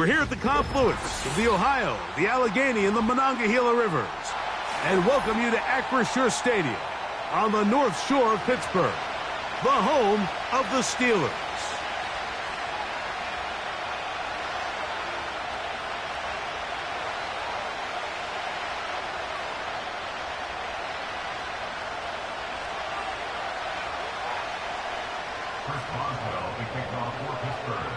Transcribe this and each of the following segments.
We're here at the confluence of the Ohio, the Allegheny, and the Monongahela Rivers, and welcome you to Acrisure Stadium on the North Shore of Pittsburgh, the home of the Steelers. Chris Boswell to kick off for Pittsburgh.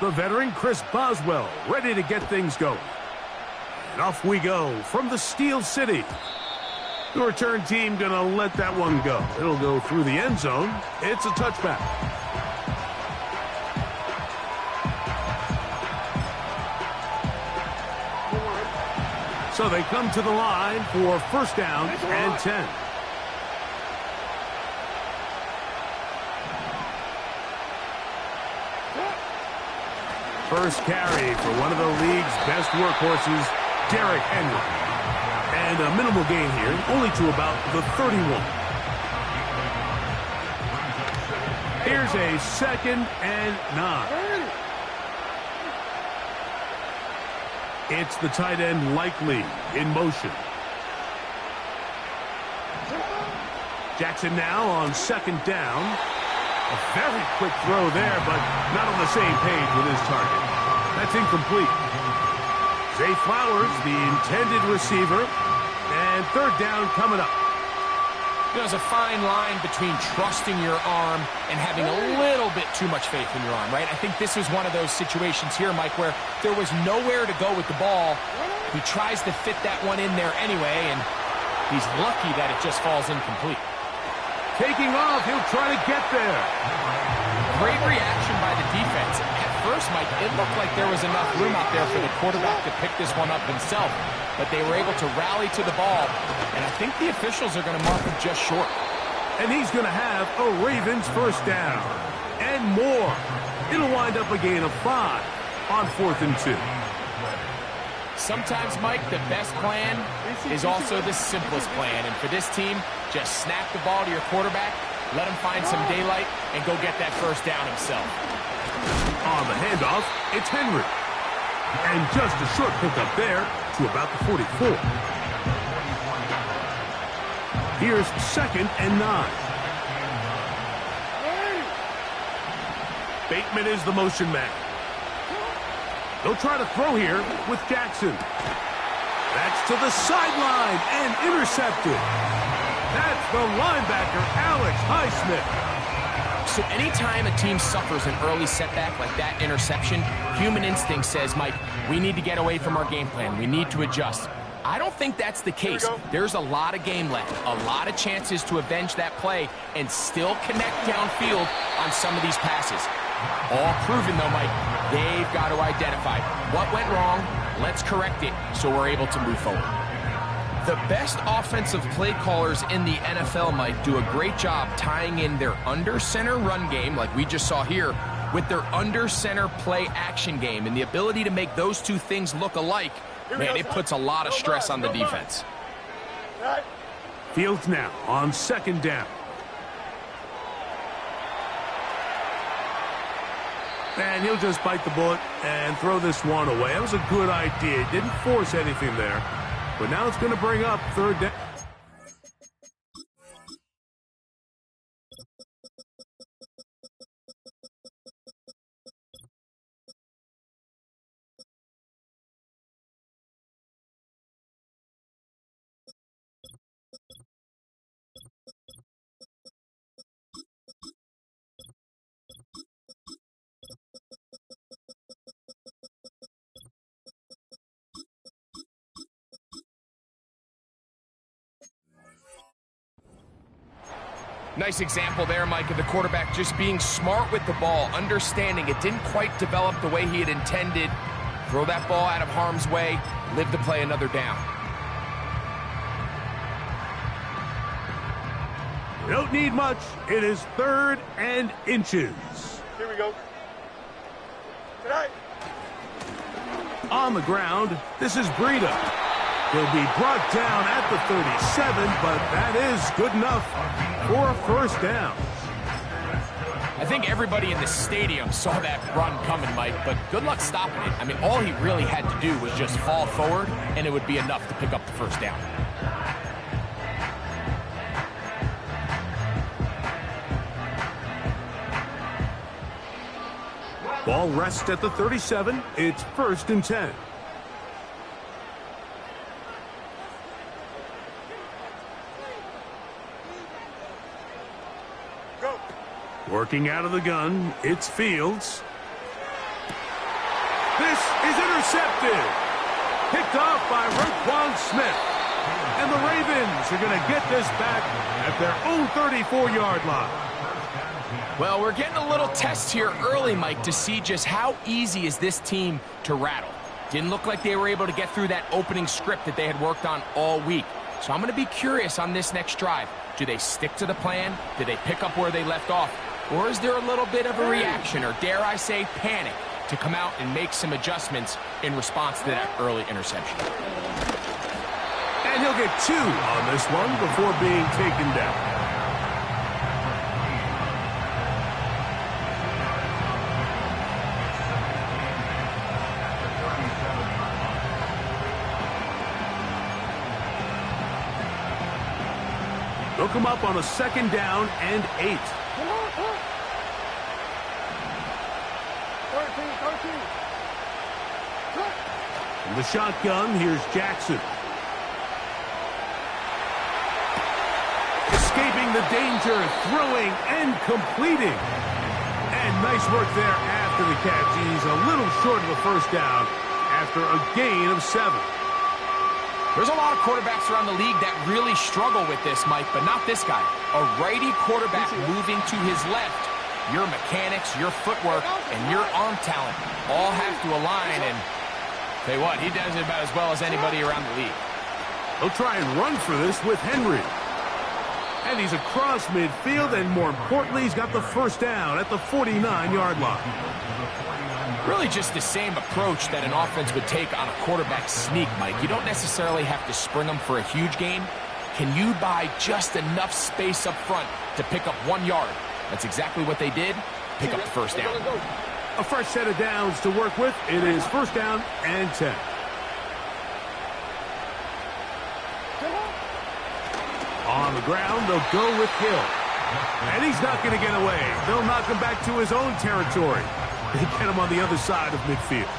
The veteran Chris Boswell ready to get things going. And off we go from the Steel City. The return team going to let that one go. It'll go through the end zone. It's a touchback. So they come to the line for first down and 10. First carry for one of the league's best workhorses, Derrick Henry. And a minimal gain here, only to about the 31. Here's a 2nd and 9. It's the tight end Likely in motion. Jackson now on 2nd down. A very quick throw there, but not on the same page with his target. That's incomplete. Zay Flowers, the intended receiver, and 3rd down coming up. There's a fine line between trusting your arm and having a little bit too much faith in your arm, right? I think this is one of those situations here, Mike, where there was nowhere to go with the ball. He tries to fit that one in there anyway, and he's lucky that it just falls incomplete. Taking off, he'll try to get there. Great reaction by the defense. At first, Mike, it looked like there was enough room out there for the quarterback to pick this one up himself, but they were able to rally to the ball, and I think the officials are going to mark him just short. And he's going to have a Ravens first down. And more. It'll wind up a gain of 5 on 4th and 2. Sometimes, Mike, the best plan is also the simplest plan. And for this team, just snap the ball to your quarterback, let him find some daylight, and go get that first down himself. On the handoff, it's Henry. And just a short pickup there to about the 44. Here's 2nd and 9. Bateman is the motion man. They'll try to throw here with Jackson. That's to the sideline and intercepted. That's the linebacker, Alex Highsmith. So anytime a team suffers an early setback like that interception, human instinct says, Mike, we need to get away from our game plan. We need to adjust. I don't think that's the case. There's a lot of game left, a lot of chances to avenge that play and still connect downfield on some of these passes. All proven, though, Mike, they've got to identify what went wrong, let's correct it so we're able to move forward. The best offensive play callers in the NFL, Mike, do a great job tying in their under-center run game, like we just saw here, with their under-center play action game. And the ability to make those two things look alike, man, it puts a lot of stress on the defense. Fields now on 2nd down. And he'll just bite the bullet and throw this one away. That was a good idea. Didn't force anything there. But now it's going to bring up 3rd down. Nice example there, Mike, of the quarterback just being smart with the ball, understanding it didn't quite develop the way he had intended. Throw that ball out of harm's way, live to play another down. Don't need much. It is 3rd and inches. Here we go. Tonight. On the ground, this is Breida. He'll be brought down at the 37, but that is good enough for a first down. I think everybody in the stadium saw that run coming, Mike, but good luck stopping it. I mean, all he really had to do was just fall forward, and it would be enough to pick up the first down. Ball rests at the 37. It's 1st and 10. Working out of the gun, it's Fields. This is intercepted. Picked off by Roquan Smith. And the Ravens are going to get this back at their own 34-yard line. Well, we're getting a little test here early, Mike, to see just how easy is this team to rattle. Didn't look like they were able to get through that opening script that they had worked on all week. So I'm going to be curious on this next drive. Do they stick to the plan? Do they pick up where they left off? Or is there a little bit of a reaction, or dare I say panic, to come out and make some adjustments in response to that early interception? And he'll get 2 on this one before being taken down. They'll come up on a 2nd down and 8. In the shotgun, here's Jackson. Escaping the danger, throwing and completing. And nice work there after the catch. He's a little short of a first down after a gain of 7. There's a lot of quarterbacks around the league that really struggle with this, Mike, but not this guy. A righty quarterback moving to his left. Your mechanics, your footwork, and your arm talent all have to align, and tell you what, he does it about as well as anybody around the league. They'll try and run for this with Henry. And he's across midfield, and more importantly, he's got the first down at the 49-yard line. Really just the same approach that an offense would take on a quarterback sneak, Mike. You don't necessarily have to spring them for a huge gain. Can you buy just enough space up front to pick up 1 yard? That's exactly what they did. Pick up the first down. A fresh set of downs to work with. It is 1st down and 10. On the ground, they'll go with Hill. And he's not going to get away. They'll knock him back to his own territory. They get him on the other side of midfield.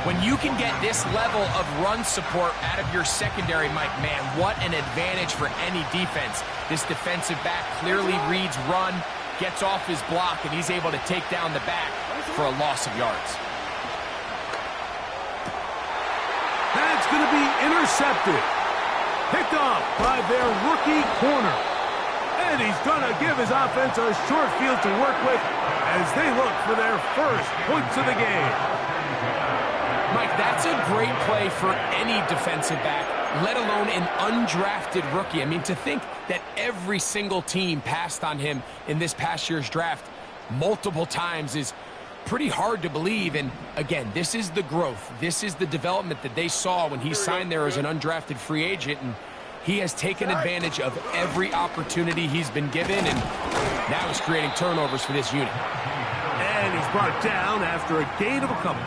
When you can get this level of run support out of your secondary, Mike, man, what an advantage for any defense. This defensive back clearly reads run, gets off his block, and he's able to take down the back for a loss of yards. That's going to be intercepted. Picked off by their rookie corner. And he's going to give his offense a short field to work with as they look for their first points of the game. Mike, that's a great play for any defensive back, let alone an undrafted rookie. I mean, to think that every single team passed on him in this past year's draft multiple times is pretty hard to believe. And again, this is the growth. This is the development that they saw when he signed there as an undrafted free agent. And he has taken advantage of every opportunity he's been given, and now he's creating turnovers for this unit. And he's brought down after a gain of a couple.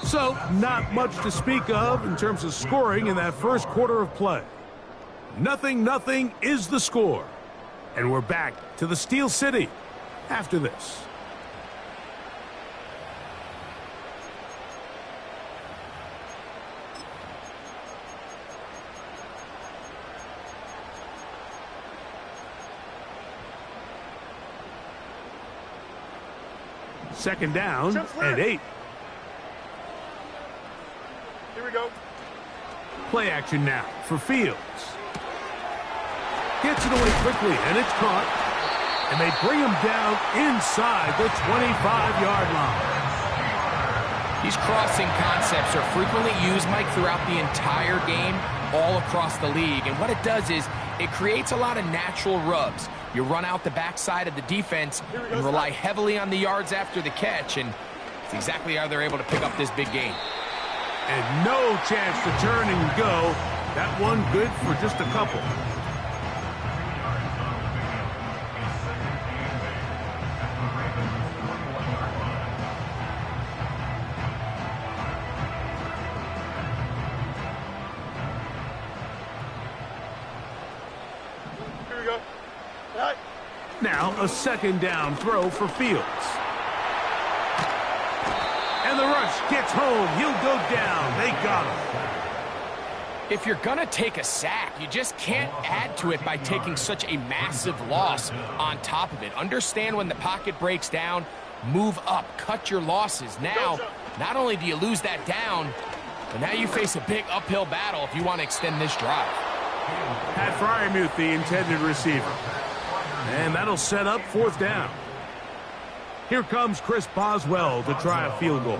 So, not much to speak of in terms of scoring in that first quarter of play. 0-0 is the score. And we're back to the Steel City after this. Second down and 8. Here we go. Play action now for Fields. Gets it away quickly, and it's caught. And they bring him down inside the 25-yard line. These crossing concepts are frequently used, Mike, throughout the entire game, all across the league. And what it does is it creates a lot of natural rubs. You run out the backside of the defense and rely heavily on the yards after the catch, and it's exactly how they're able to pick up this big game. And no chance to turn and go. That one good for just a couple. Here we go. All right. Now a second down throw for Fields. And the rush gets home. He'll go down. They got him. If you're going to take a sack, you just can't add to it by taking such a massive loss on top of it. Understand when the pocket breaks down, move up, cut your losses. Now, not only do you lose that down, but now you face a big uphill battle if you want to extend this drive. Pat Freiermuth, the intended receiver. And that'll set up fourth down. Here comes Chris Boswell to try a field goal.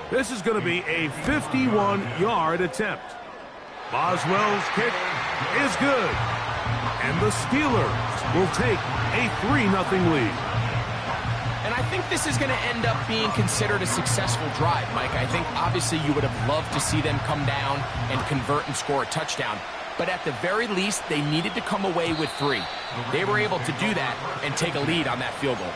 This is going to be a 51-yard attempt. Boswell's kick is good. And the Steelers will take a 3-0 lead. And I think this is going to end up being considered a successful drive, Mike. I think obviously you would have loved to see them come down and convert and score a touchdown. But at the very least, they needed to come away with 3. They were able to do that and take a lead on that field goal.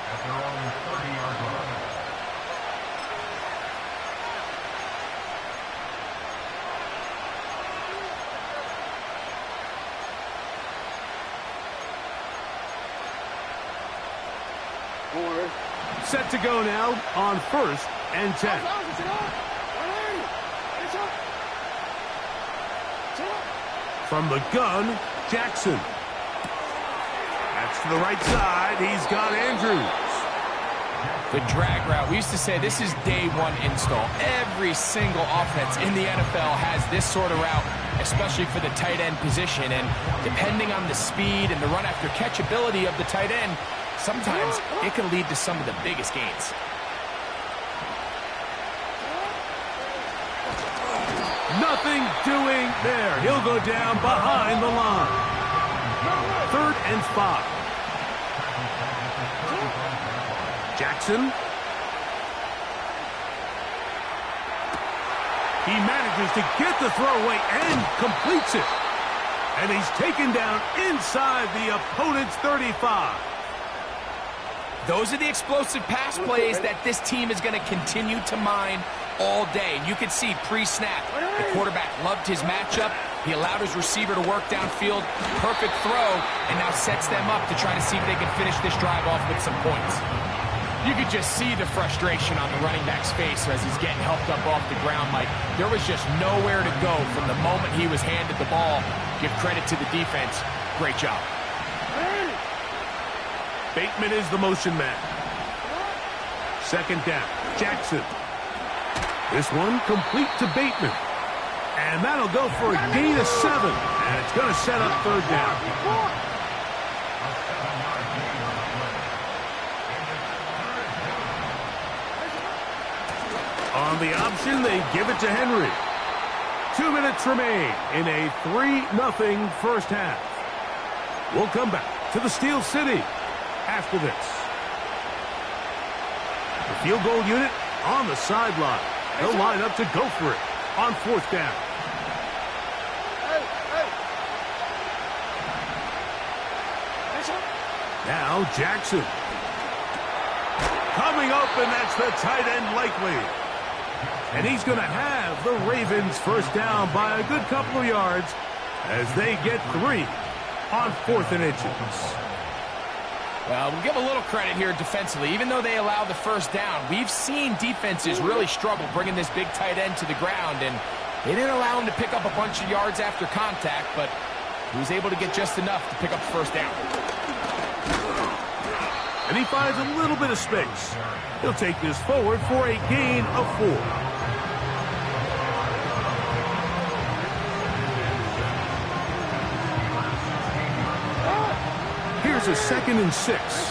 Set to go now on 1st and 10. From the gun, Jackson. That's to the right side. He's got Andrews. The drag route. We used to say this is day one install. Every single offense in the NFL has this sort of route, especially for the tight end position. And depending on the speed and the run after catch ability of the tight end, sometimes it can lead to some of the biggest gains. Nothing doing there. He'll go down behind the line. 3rd and 5. Jackson. He manages to get the throw away and completes it. And he's taken down inside the opponent's 35. Those are the explosive pass plays that this team is going to continue to mine all day. And you can see pre-snap, the quarterback loved his matchup. He allowed his receiver to work downfield. Perfect throw, and now sets them up to try to see if they can finish this drive off with some points. You could just see the frustration on the running back's face as he's getting helped up off the ground, Mike. There was just nowhere to go from the moment he was handed the ball. Give credit to the defense. Great job. Bateman is the motion man. 2nd down. Jackson. This one complete to Bateman. And that'll go for a gain of 7. And it's going to set up 3rd down. On the option, they give it to Henry. 2 minutes remain in a 3-0 first half. We'll come back to the Steel City after this. The field goal unit on the sideline. They'll line up to go for it on 4th down. Now Jackson. Coming open, that's the tight end likely. And he's going to have the Ravens first down by a good couple of yards as they get 3 on 4th and inches. Well, we'll give a little credit here defensively. Even though they allow the first down, we've seen defenses really struggle bringing this big tight end to the ground, and they didn't allow him to pick up a bunch of yards after contact, but he was able to get just enough to pick up the first down. And he finds a little bit of space. He'll take this forward for a gain of 4. Here's a 2nd and 6.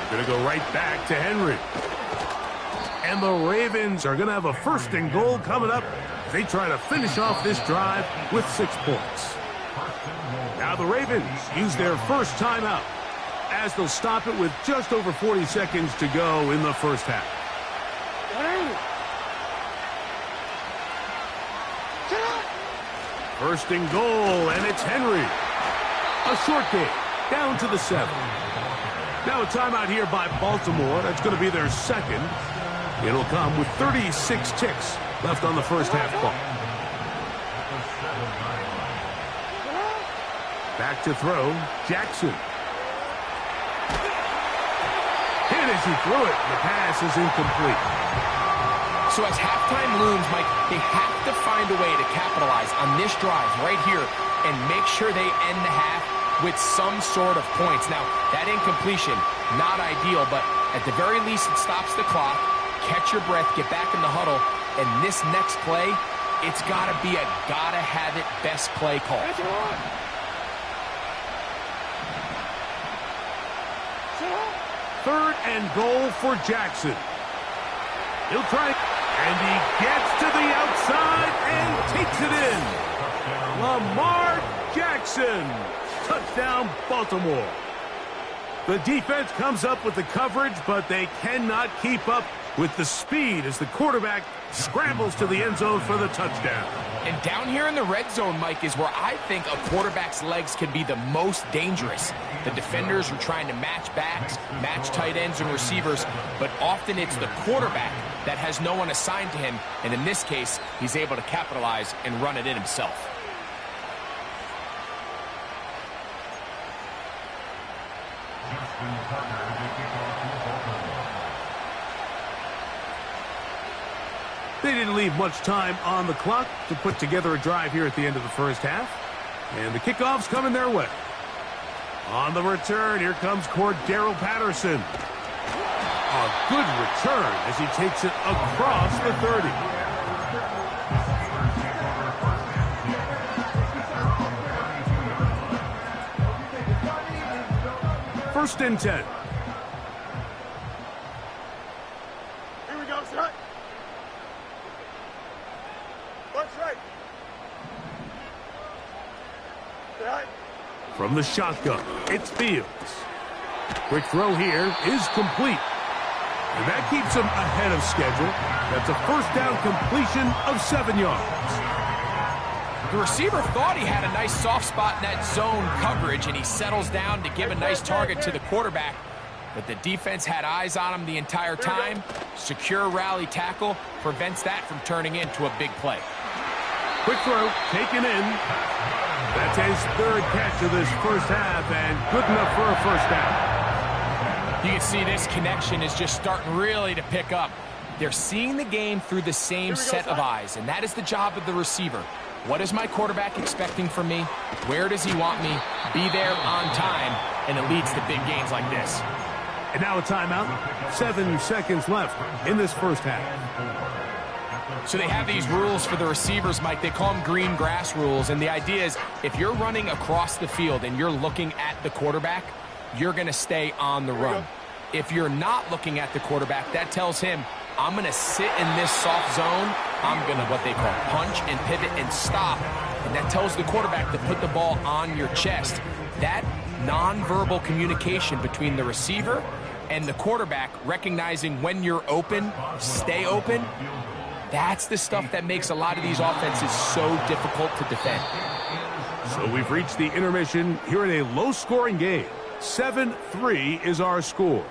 They're going to go right back to Henry. And the Ravens are going to have a 1st and goal coming up They try to finish off this drive with 6 points. Now the Ravens use their first timeout as they'll stop it with just over 40 seconds to go in the first half. First and goal, and it's Henry. A short game, down to the 7. Now a timeout here by Baltimore. That's going to be their second. It'll come with 36 ticks left on the first half clock. Back to throw, Jackson. And as he threw it, the pass is incomplete. So as halftime looms, Mike, they have to find a way to capitalize on this drive right here and make sure they end the half with some sort of points. Now, that incompletion, not ideal, but at the very least it stops the clock. Catch your breath, get back in the huddle, and this next play, it's got to be a gotta-have-it best play call. Third and goal for Jackson. He'll try, and he gets to the outside and takes it in. Lamar Jackson. Touchdown, Baltimore. The defense comes up with the coverage, but they cannot keep up with the speed as the quarterback scrambles to the end zone for the touchdown. And down here in the red zone, Mike, is where I think a quarterback's legs can be the most dangerous. The defenders are trying to match backs, match tight ends and receivers, but often it's the quarterback that has no one assigned to him, and in this case, he's able to capitalize and run it in himself. They didn't leave much time on the clock to put together a drive here at the end of the first half. And the kickoff's coming their way. On the return, here comes Cordero Patterson. A good return as he takes it across the 30. First and 10. Here we go, set. Watch right. Right. From the shotgun, it's Fields. Quick throw here is complete. And that keeps him ahead of schedule. That's a first down completion of 7 yards. The receiver thought he had a nice soft spot in that zone coverage, and he settles down to give a nice target to the quarterback. But the defense had eyes on him the entire time. Secure rally tackle prevents that from turning into a big play. Quick throw, taken in. That's his third catch of this first half, and good enough for a first down. You can see this connection is just starting really to pick up. They're seeing the game through the same set of eyes, and that is the job of the receiver. What is my quarterback expecting from me? Where does he want me? Be there on time, and it leads to big gains like this. And now a timeout. 7 seconds left in this first half. So they have these rules for the receivers, Mike. They call them green grass rules, and the idea is if you're running across the field and you're looking at the quarterback, you're going to stay on the run. If you're not looking at the quarterback, that tells him, I'm going to sit in this soft zone. I'm going to, what they call, punch and pivot and stop. And that tells the quarterback to put the ball on your chest. That nonverbal communication between the receiver and the quarterback, recognizing when you're open, stay open, that's the stuff that makes a lot of these offenses so difficult to defend. So we've reached the intermission here in a low-scoring game. 7-3 is our score.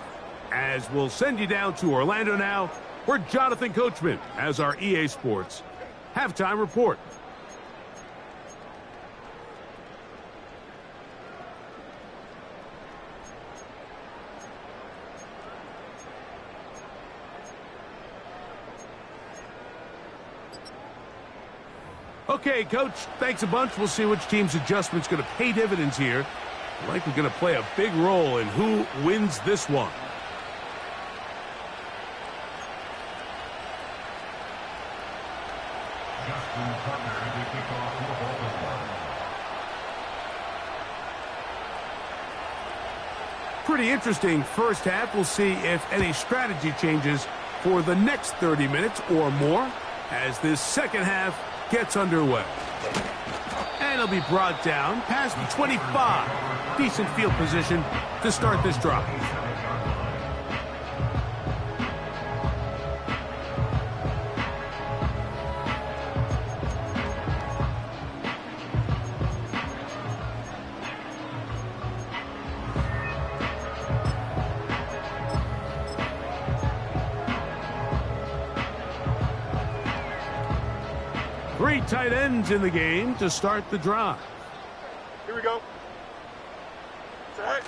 As we'll send you down to Orlando now, where Jonathan Coachman has our EA Sports halftime report. Okay, Coach, thanks a bunch. We'll see which team's adjustment's going to pay dividends here. Likely going to play a big role in who wins this one. Pretty interesting first half. We'll see if any strategy changes for the next 30 minutes or more as this second half gets underway. And he'll be brought down past the 25. Decent field position to start this drive. Three tight ends in the game to start the drive. Here we go. Set.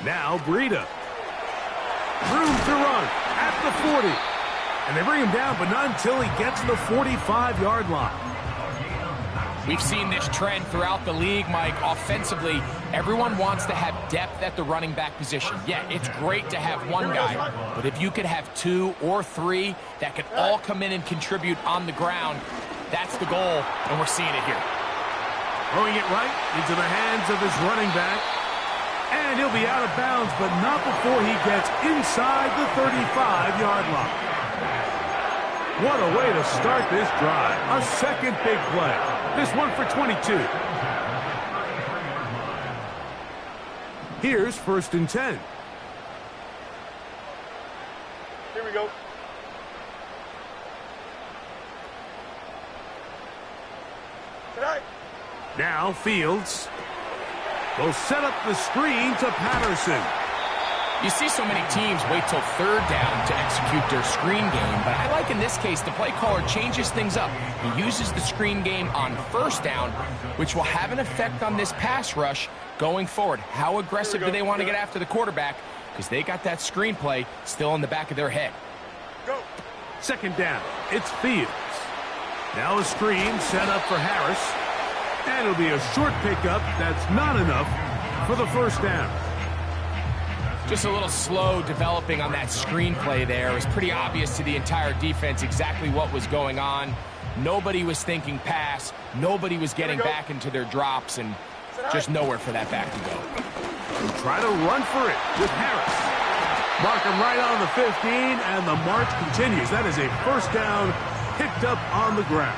Now Breida. Room to run at the 40. And they bring him down, but not until he gets to the 45-yard line. We've seen this trend throughout the league, Mike. Offensively, everyone wants to have depth at the running back position. Yeah, it's great to have one guy, but if you could have two or three that could all come in and contribute on the ground, that's the goal, and we're seeing it here. Throwing it right into the hands of his running back. And he'll be out of bounds, but not before he gets inside the 35-yard line. What a way to start this drive. A second big play. This one for 22. Here's 1st and 10. Here we go. Tonight. Now Fields will set up the screen to Patterson. You see so many teams wait till 3rd down to execute their screen game, but I like in this case the play caller changes things up. He uses the screen game on 1st down, which will have an effect on this pass rush going forward. How aggressive do they want to get after the quarterback? Because they got that screen play still in the back of their head. Go. 2nd down. It's Fields. Now a screen set up for Harris. And it'll be a short pickup that's not enough for the 1st down. Just a little slow developing on that screenplay there. It was pretty obvious to the entire defense exactly what was going on. Nobody was thinking pass. Nobody was getting back into their drops, and just nowhere for that back to go. Try to run for it with Harris. Mark him right on the 15, and the march continues. That is a 1st down picked up on the ground.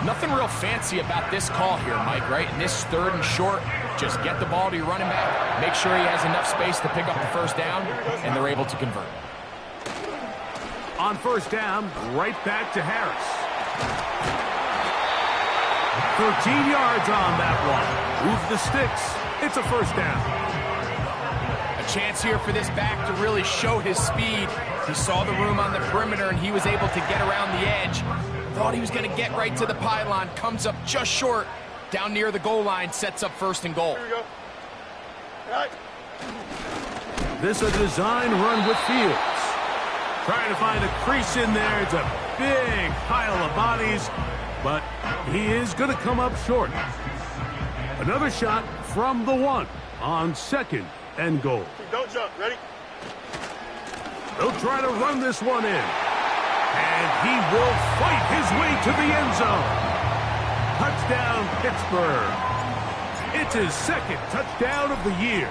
Nothing real fancy about this call here, Mike, right? In this 3rd and short, just get the ball to your running back, make sure he has enough space to pick up the 1st down, and they're able to convert. On 1st down, right back to Harris. 13 yards on that one. Move the sticks. It's a 1st down. A chance here for this back to really show his speed. He saw the room on the perimeter, and he was able to get around the edge. Thought he was going to get right to the pylon. Comes up just short. Down near the goal line, sets up 1st and goal. Here we go. Tonight. This a design run with Fields. Trying to find a crease in there. It's a big pile of bodies, but he is going to come up short. Another shot from the 1 on 2nd and goal. Don't jump. Ready? They'll try to run this one in. And he will fight his way to the end zone. Touchdown, Pittsburgh. It's his 2nd touchdown of the year.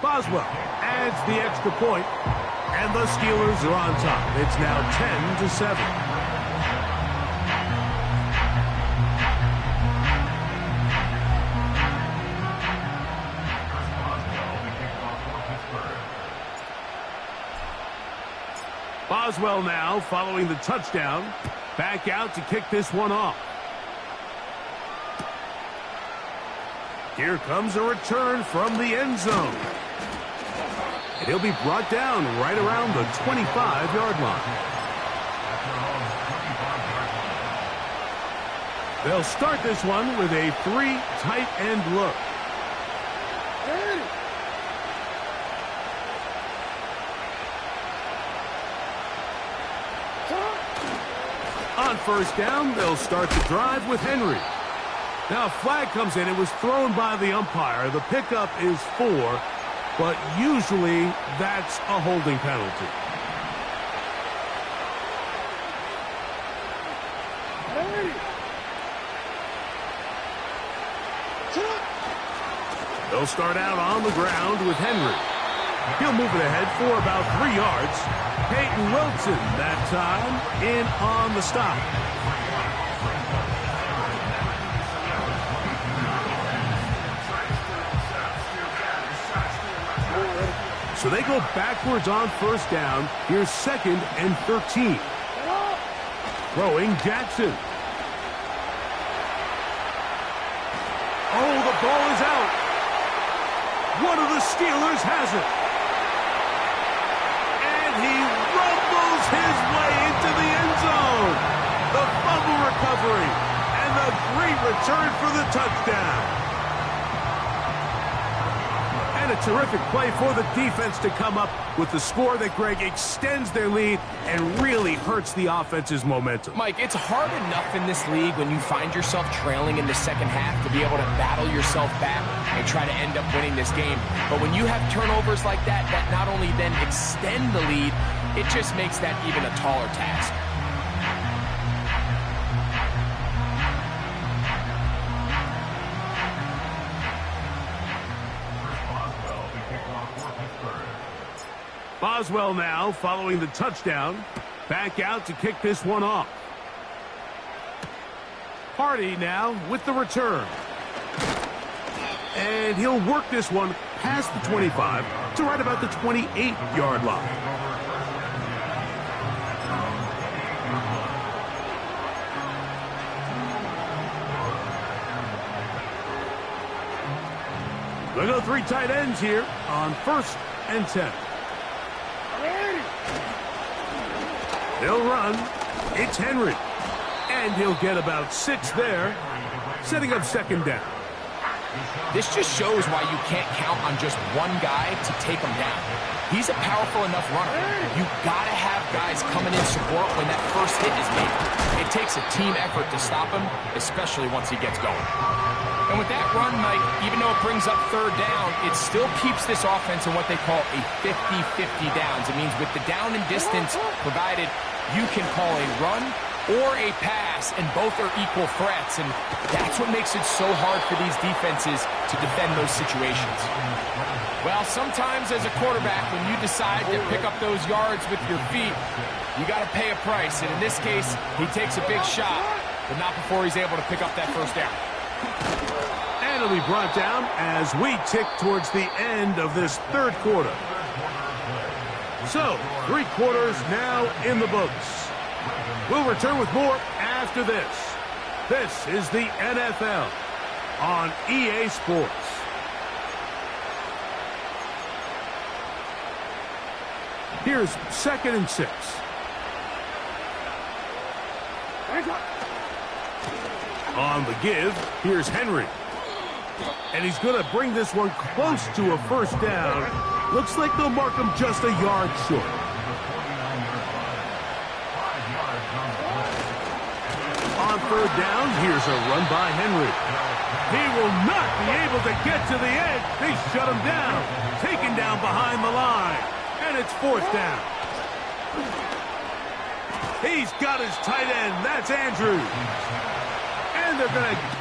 Boswell adds the extra point, and the Steelers are on top. It's now 10-7. Boswell now following the touchdown. Back out to kick this one off. Here comes a return from the end zone. And he'll be brought down right around the 25-yard line. They'll start this one with a 3 tight end look. On 1st down, they'll start the drive with Henry. Now a flag comes in. It was thrown by the umpire. The pickup is 4, but usually that's a holding penalty. They'll start out on the ground with Henry. He'll move it ahead for about 3 yards. Peyton Wilson that time in on the stop. So they go backwards on first down. Here's 2nd and 13. Throwing Jackson. Oh, the ball is out. One of the Steelers has it. And he rumbles his way into the end zone. The fumble recovery and the great return for the touchdown. And a terrific play for the defense to come up with the score that, Greg, extends their lead and really hurts the offense's momentum. Mike, it's hard enough in this league when you find yourself trailing in the second half to be able to battle yourself back and try to end up winning this game. But when you have turnovers like that not only then extend the lead, it just makes that even a taller task. Boswell now following the touchdown. Back out to kick this one off. Hardy now with the return. And he'll work this one past the 25 to right about the 28-yard line. They go 3 tight ends here on 1st and 10. They'll run. It's Henry. And he'll get about 6 there, setting up 2nd down. This just shows why you can't count on just one guy to take him down. He's a powerful enough runner. You've got to have guys coming in support when that first hit is made. It takes a team effort to stop him, especially once he gets going. And with that run, Mike, even though it brings up 3rd down, it still keeps this offense in what they call a 50-50 downs. It means with the down and distance provided, you can call a run or a pass, and both are equal threats. And that's what makes it so hard for these defenses to defend those situations. Well, sometimes as a quarterback, when you decide to pick up those yards with your feet, you got to pay a price. And in this case, he takes a big shot, but not before he's able to pick up that 1st down. And it'll be brought down as we tick towards the end of this 3rd quarter. So, 3 quarters now in the books. We'll return with more after this. This is the NFL on EA Sports. Here's 2nd and 6. On the give, here's Henry. And he's going to bring this one close to a 1st down. Looks like they'll mark him just a yard short. On 3rd down, here's a run by Henry. He will not be able to get to the edge. They shut him down. Taken down behind the line. And it's 4th down. He's got his tight end. That's Andrews. And they're going to...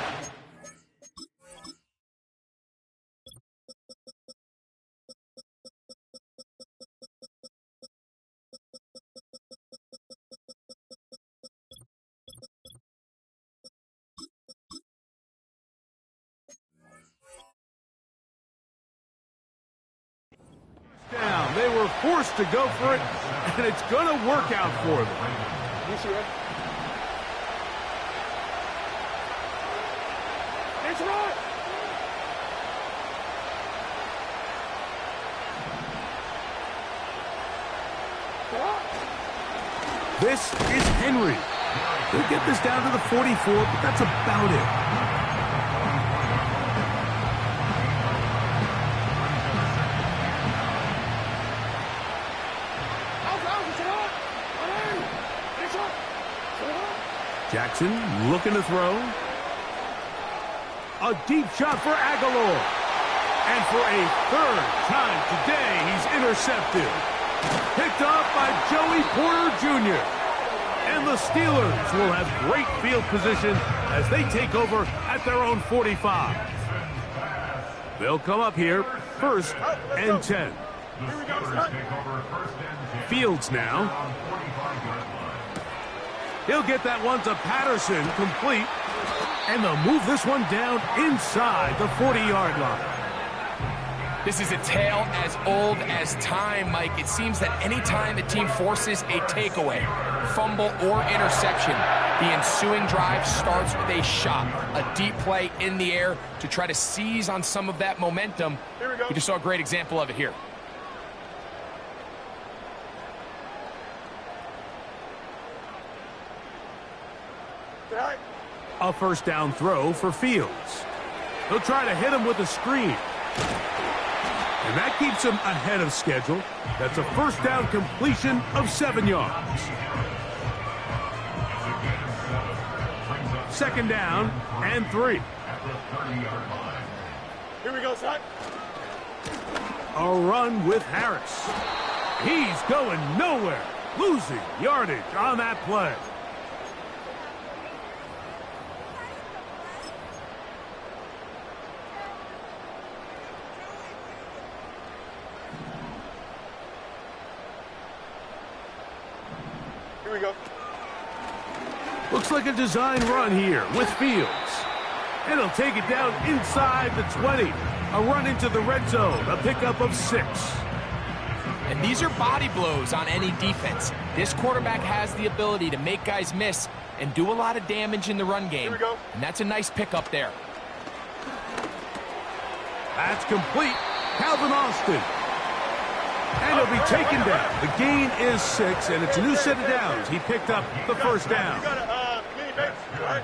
down. They were forced to go for it, and it's going to work out for them. It's right. This is Henry. They'll get this down to the 44, but that's about it. Jackson looking to throw. A deep shot for Aguilar. And for a 3rd time today, he's intercepted. Picked off by Joey Porter Jr. And the Steelers will have great field position as they take over at their own 45. They'll come up here 1st and 10. The Steelers take over first and 10. Fields now. On 45-yard line. He'll get that one to Patterson, complete. And they'll move this one down inside the 40-yard line. This is a tale as old as time, Mike. It seems that any time a team forces a takeaway, fumble, or interception, the ensuing drive starts with a shot, a deep play in the air to try to seize on some of that momentum. Here we go. We just saw a great example of it here. Right. A first down throw for Fields. He'll try to hit him with a screen. And that keeps him ahead of schedule. That's a first down completion of 7 yards. Second down and 3. At the 30-yard line. Here we go, son. A run with Harris. He's going nowhere. Losing yardage on that play. Here we go. Looks like a design run here with Fields. And he'll take it down inside the 20. A run into the red zone, a pickup of 6. And these are body blows on any defense. This quarterback has the ability to make guys miss and do a lot of damage in the run game. Here we go. And that's a nice pickup there. That's complete. Calvin Austin. And he'll be taken down. The gain is 6, and it's a new set of downs. He picked up the first down. You got a mini base, right?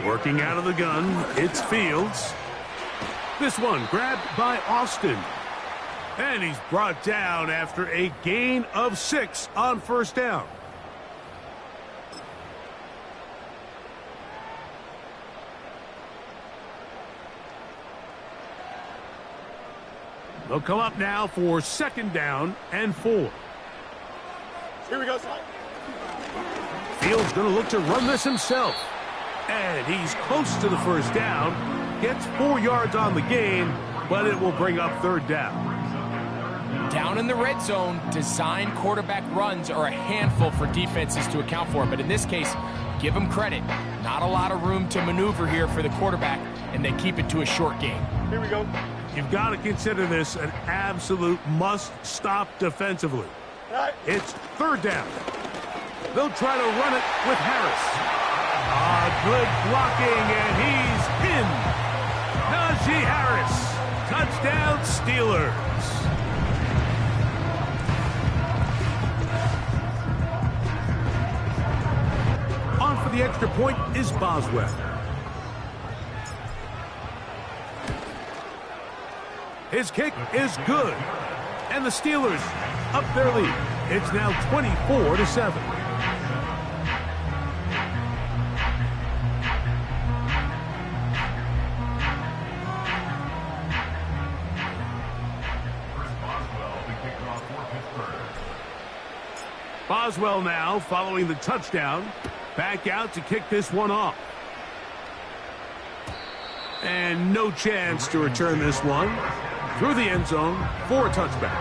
Working out of the gun, it's Fields. This one grabbed by Austin. And he's brought down after a gain of 6 on first down. They'll come up now for second down and 4. Here we go, son. Fields going to look to run this himself. And he's close to the first down. Gets 4 yards on the gain, but it will bring up third down. Down in the red zone, design quarterback runs are a handful for defenses to account for. But in this case, give them credit. Not a lot of room to maneuver here for the quarterback, and they keep it to a short game. Here we go. You've got to consider this an absolute must-stop defensively. Right. It's third down. They'll try to run it with Harris. Good blocking, and he's in. Najee Harris. Touchdown, Steelers. On for the extra point is Boswell. His kick is good. And the Steelers up their lead. It's now 24-7. Boswell now following the touchdown. Back out to kick this one off. And no chance to return this one. Through the end zone for a touchback.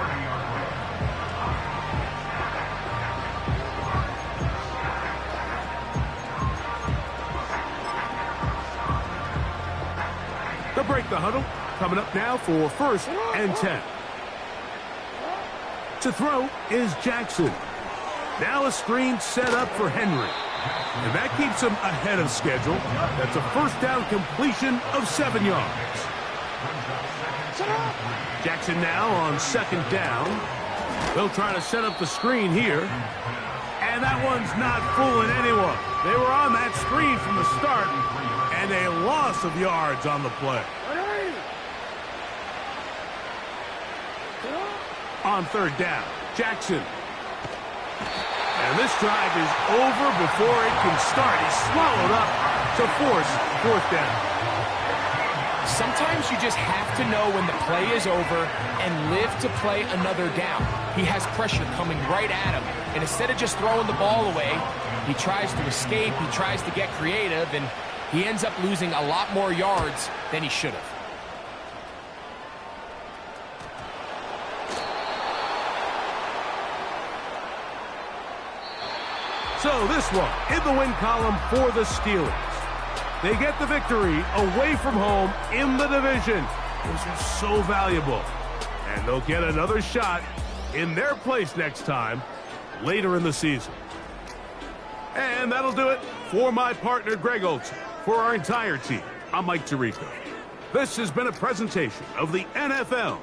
They'll break the huddle. Coming up now for first and 10. To throw is Jackson. Now a screen set up for Henry. And that keeps him ahead of schedule. That's a first down completion of 7 yards. Jackson now on second down. They'll try to set up the screen here. And that one's not fooling anyone. They were on that screen from the start. And a loss of yards on the play. On third down, Jackson. And this drive is over before it can start. He's swallowed up to force fourth down. Sometimes you just have to know when the play is over and live to play another down. He has pressure coming right at him. And instead of just throwing the ball away, he tries to escape, he tries to get creative, and he ends up losing a lot more yards than he should have. So this one in the win column for the Steelers. They get the victory away from home in the division. Those are so valuable. And they'll get another shot in their place next time later in the season. And that'll do it for my partner, Greg Olson. For our entire team, I'm Mike Tirico. This has been a presentation of the NFL